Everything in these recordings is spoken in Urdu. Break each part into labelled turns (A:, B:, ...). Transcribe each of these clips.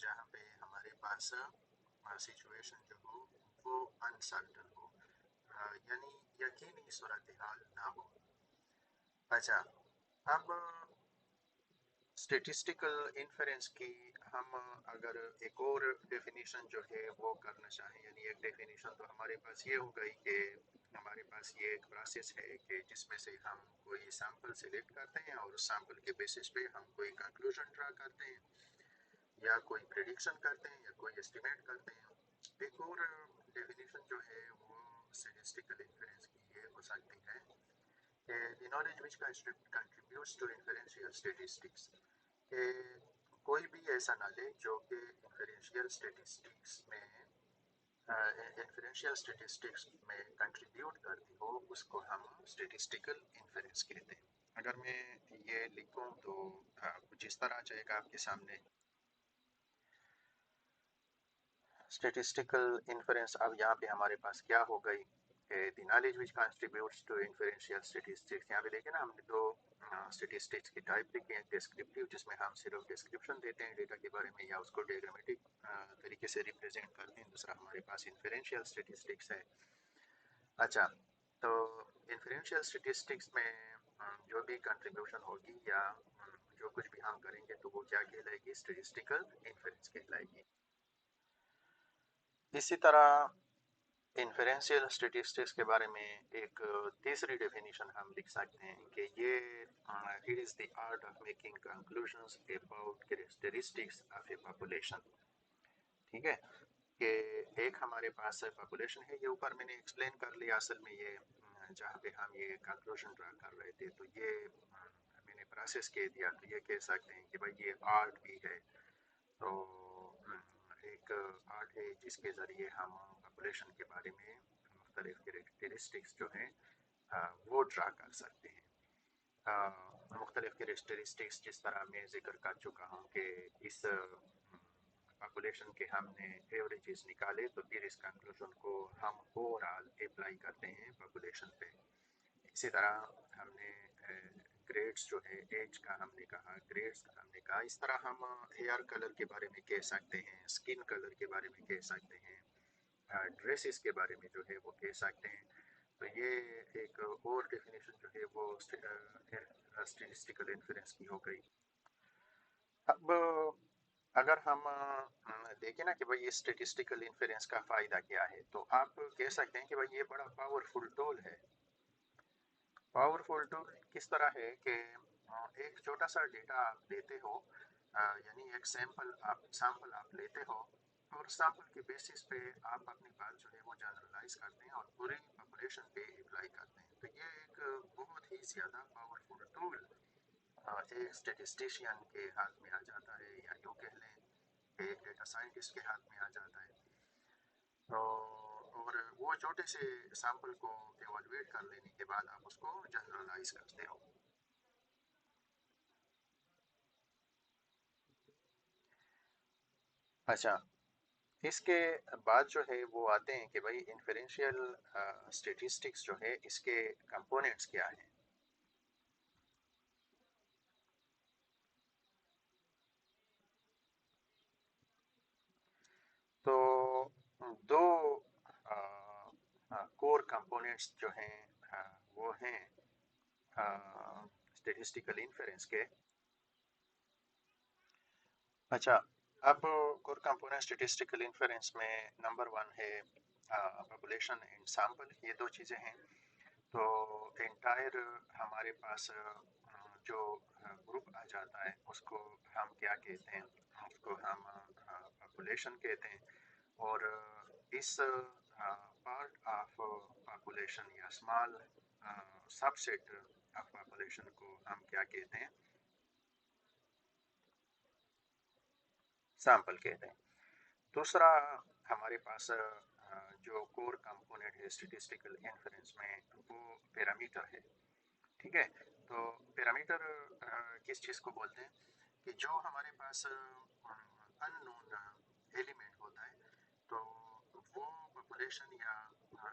A: جہاں پہ ہمارے پاس سچویشن جو ہو وہ انسرٹن ہو، یعنی یقینی صورتحال نہ ہو۔ اچھا، اب اسٹیٹسٹیکل انفرنس کی ہم اگر ایک اور ڈیفینیشن جو ہے وہ کرنا چاہیں، یعنی ایک ڈیفینیشن تو ہمارے پاس یہ ہو گئی کہ ہمارے پاس یہ ایک پروسیس ہے کہ جس میں سے ہم کوئی سیمپل سلیکٹ کرتے ہیں اور اس سیمپل کے بیسس پہ ہم کوئی کنکلوژن ڈرا کرتے ہیں یا کوئی پریڈکشن کرتے ہیں یا کوئی اسٹیمیٹ کرتے ہیں۔ ایک اور ڈیفینیشن جو ہے وہ اسٹیٹسٹیکل انفرنس کی یہ ہو سکتی ہے کہ the knowledge which contributes to inferential statistics، کہ کوئی بھی ایسا نالج جو کہ انفرینشیل اسٹیٹسٹکس میں کنٹریبیوٹ کرتی ہو اس کو ہم اسٹیٹسٹیکل انفرنس کہتے ہیں۔ اگر میں یہ لکھوں تو کچھ اس طرح جائے گا آپ کے سامنے اسٹیٹسٹیکل انفرنس۔ اب یہاں پہ ہمارے پاس کیا ہو گئی کہ the knowledge which contributes to inferential statistics. یہاں پہ دیکھیں نا، ہم نے دو اسٹیٹسٹکس کی ٹائپ لکھی ہیں، ڈسکرپٹیو جس میں ہم صرف ڈسکرپشن دیتے ہیں ڈیٹا کے بارے میں یا اس کو ڈیاگرامیٹک طریقے سے ریپرزینٹ کرتے ہیں، دوسرا ہمارے پاس انفرینشیل اسٹیٹسٹکس ہے۔ اچھا، تو انفرینشیل اسٹیٹسٹکس میں جو بھی کنٹریبیوشن ہوگی یا جو کچھ بھی ہم کریں گے تو وہ کیا کہلائے گی؟ اسٹیٹسٹیکل انفرنس کہلائے گی۔ اسی طرح انفرینشیل اسٹیٹسٹکس کے بارے میں ایک تیسری ڈیفینیشن ہم لکھ سکتے ہیں کہ یہ it is the art of making conclusions about characteristics of a population۔ ٹھیک ہے، کہ ایک ہمارے پاس پاپولیشن ہے، یہ اوپر میں نے ایکسپلین کر لیا۔ اصل میں یہ جہاں پہ ہم یہ کنکلوژن ڈرا کر رہے تھے تو یہ میں نے پروسیس کہہ دیا، تو یہ کہہ سکتے ہیں کہ بھائی یہ آرٹ بھی ہے۔ تو ایک آرٹ ہے جس کے ذریعے ہم پاپولیشن کے بارے میں مختلف کریکٹرسٹکس جو ہیں وہ ڈرا کر سکتے ہیں۔ مختلف کریکٹرسٹکس جس طرح میں ذکر کر چکا ہوں کہ اس پاپولیشن کے ہم نے ایوریجز نکالے تو پھر اس کنکلوژن کو ہم اوور آل اپلائی کرتے ہیں پاپولیشن پہ۔ اسی طرح ہم نے گریڈس جو ہے ایج کا ہم نے کہا، گریڈس کا ہم نے کہا، اس طرح ہم ہیئر کلر کے بارے میں کہہ سکتے ہیں، اسکن کلر کے بارے میں کہہ سکتے ہیں، ڈریسز کے بارے میں جو ہے وہ کہہ سکتے ہیں۔ تو یہ ایک اور ڈیفینیشن جو ہے وہ اسٹیٹسٹیکل انفرنس کی ہو گئی۔ اب اگر ہم دیکھیں نا کہ بھائی اسٹیٹسٹیکل انفرنس کا فائدہ کیا ہے، تو آپ کہہ سکتے ہیں کہ بھائی یہ بڑا پاورفل ٹول ہے۔ پاورفل ٹول کس طرح ہے کہ ایک چھوٹا سا ڈیٹا آپ لیتے ہو، یعنی ایک سیمپل آپ لیتے ہو اور سیمپل کے بیسس پہ آپ اپنی بات جو ہے وہ جنرلائز کرتے ہیں اور پوری پاپولیشن پہ اپلائی کرتے ہیں۔ تو یہ ایک بہت ہی زیادہ پاورفل ٹول ایک اسٹیٹسٹیشین کے ہاتھ میں آ جاتا ہے، یا یوں کہہ لیں کہ ایک ڈیٹا سائنٹسٹ کے ہاتھ میں آ جاتا ہے۔ تو اور وہ چھوٹے سے سیمپل کو ایوالویٹ کر لینے کے بعد آپ اس کو جنرلائز کرتے ہو۔ اچھا، اس کے بعد جو ہے وہ آتے ہیں کہ بھائی انفرینشیل اسٹیٹسٹکس جو ہے اس کے کمپوننٹس کیا ہیں۔ تو دو کور کمپوننٹس جو ہیں وہ ہیں اسٹیٹسٹیکل انفرنس کے۔ اچھا، اب کور کمپوننٹ اسٹیٹسٹیکل انفرنس میں نمبر 1 ہے پاپولیشن اینڈ سیمپل، یہ دو چیزیں ہیں۔ تو انٹائر ہمارے پاس جو گروپ آ جاتا ہے اس کو ہم کیا کہتے ہیں؟ اس کو ہم پاپولیشن کہتے ہیں، اور اس پارٹ آف پاپولیشن یا small subset of population کو ہم کیا کہتے ہیں؟ سیمپل کہتے ہیں۔ دوسرا ہمارے پاس جو کور کمپوننٹ ہے اسٹیٹسٹیکل انفرنس میں وہ پیرامیٹر ہے۔ ٹھیک ہے، تو پیرامیٹر کس چیز کو بولتے ہیں؟ کہ جو ہمارے پاس ان نون ایلیمنٹ ہوتا ہے تو وہ پاپولیشن یا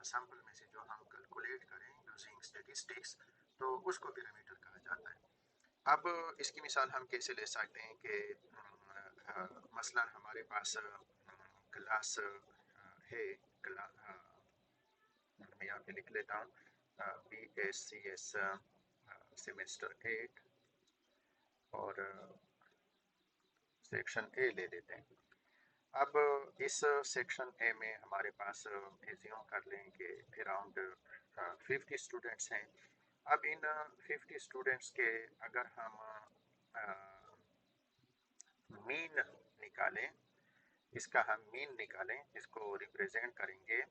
A: سیمپل میں سے جو ہم کیلکولیٹ کریں یوزنگ اسٹیٹسٹکس تو اس کو پیرامیٹر کہا جاتا ہے۔ اب اس کی مثال ہم کیسے لے سکتے ہیں کہ مثلا ہمارے پاس کلاس ہے، میں یہاں پہ لکھ لیتا ہوں B S C S semester 8 اور سیکشن اے لے لیتے ہیں۔ اب اس سیکشن اے میں ہمارے پاس ایزیوم کر لیں کہ اراؤنڈ 50 اسٹوڈنٹس ہیں۔ اب ان 50 اسٹوڈنٹس کے اگر ہم مین نکالیں، اس کا ہم مین نکالیں، اس کو ریپریزنٹ کریں گے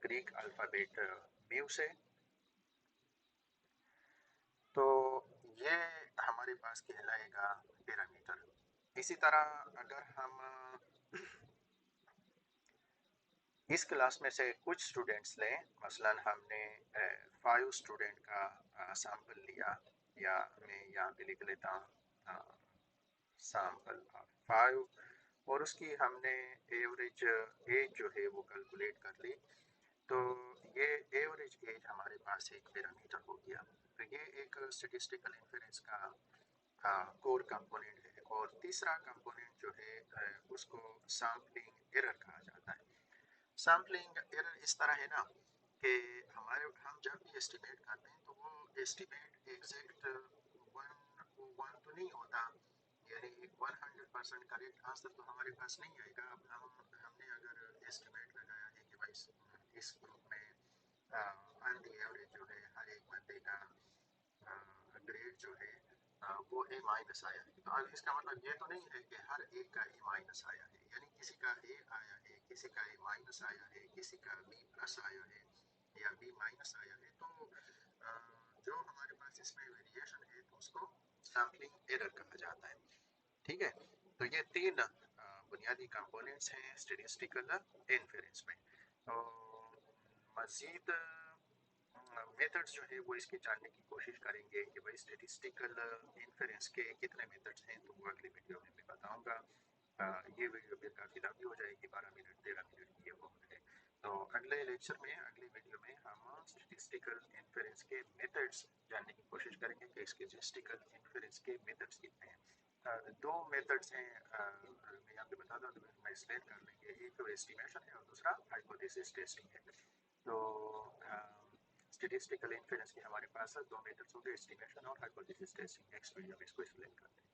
A: گریک الفابیٹ میو سے، تو یہ ہمارے پاس کہلائے گا پیرامیٹر۔ اسی طرح اگر ہم اس کلاس میں سے کچھ اسٹوڈنٹس لیں، مثلا ہم نے 5 اسٹوڈنٹ کا سیمپل لیا، یا میں یہاں پہ لکھ لیتا ہوں سیمپل 5، اور اس کی ہم نے ایوریج ایج جو ہے وہ کیلکولیٹ کر لی، تو یہ ایوریج ایج ہمارے پاس ایک پیرامیٹر ہو گیا۔ تو یہ ایک اسٹیٹسٹیکل انفیرنس کا کور کمپوننٹ ہے۔ اور تیسرا کمپوننٹ جو ہے اس کو سیمپلنگ ایرر کہا جاتا ہے۔ سیمپلنگ ایرر اس طرح ہے نا کہ ہم جب بھی اسٹیمیٹ کرتے ہیں تو وہ اسٹیمیٹ ایگزیکٹ ون تو نہیں ہوتا، یعنی 100% کریکٹ آنسر تو ہمارے پاس نہیں آئے گا۔ اب ہم نے اگر اسٹیمیٹ لگایا ہے کہ بھائی اس گروپ میں آن دی ایوریج جو ہے ہر ایک بندے کا گریڈ جو ہے وہ اے مائنس آیا ہے، تو اب اس کا مطلب یہ تو نہیں ہے کہ ہر ایک کا اے مائنس آیا ہے، یعنی کسی کا اے آیا ہے، کسی کا اے مائنس آیا ہے، کسی کا بی پلس آیا ہے یا بی مائنس آیا ہے، تو جو ہمارے پاس اس میں ویریشن ہے تو اس کو سیمپلنگ ایرر کہا جاتا ہے۔ ٹھیک ہے، تو یہ 3 بنیادی کمپوننٹس ہیں اسٹیٹسٹیکل انفیرنس میں۔ تو مزید میتھڈز جو ہے وہ اس کے جاننے کی کوشش کریں گے کہ بھائی اسٹیٹسٹیکل انفیرنس کے کتنے میتھڈز ہیں، تو وہ اگلی ویڈیو میں میں بتاؤں گا۔ یہ ویڈیو پھر کافی لمبی ہو جائے گی، 12 منٹ 13 منٹ کی یہ وہ ہے، تو اگلے لیکچر میں اگلی ویڈیو میں ہم اسٹیٹسٹیکل انفیرنس کے میتھڈز جاننے کی کوشش کریں گے کہ اس کے اسٹیٹسٹیکل انفیرنس کے میتھڈز کتنے ہیں۔ 2 میتھڈز ہیں، میں یہاں پہ بتا دوں تو میں ایکسپلین کر لیں گے، ایک تو اسٹیمیشن ہے اور دوسرا ہائپوتھیسس ٹیسٹنگ ہے۔ تو اسٹیٹسٹیکل انفیرنس کے ہمارے پاس 2 میتھڈز ہوں گے، اسٹیمیشن اور ہائپوتھیسس ٹیسٹنگ۔ نیکسٹ ویڈیو میں اس کو ایکسپلین کرتے ہیں۔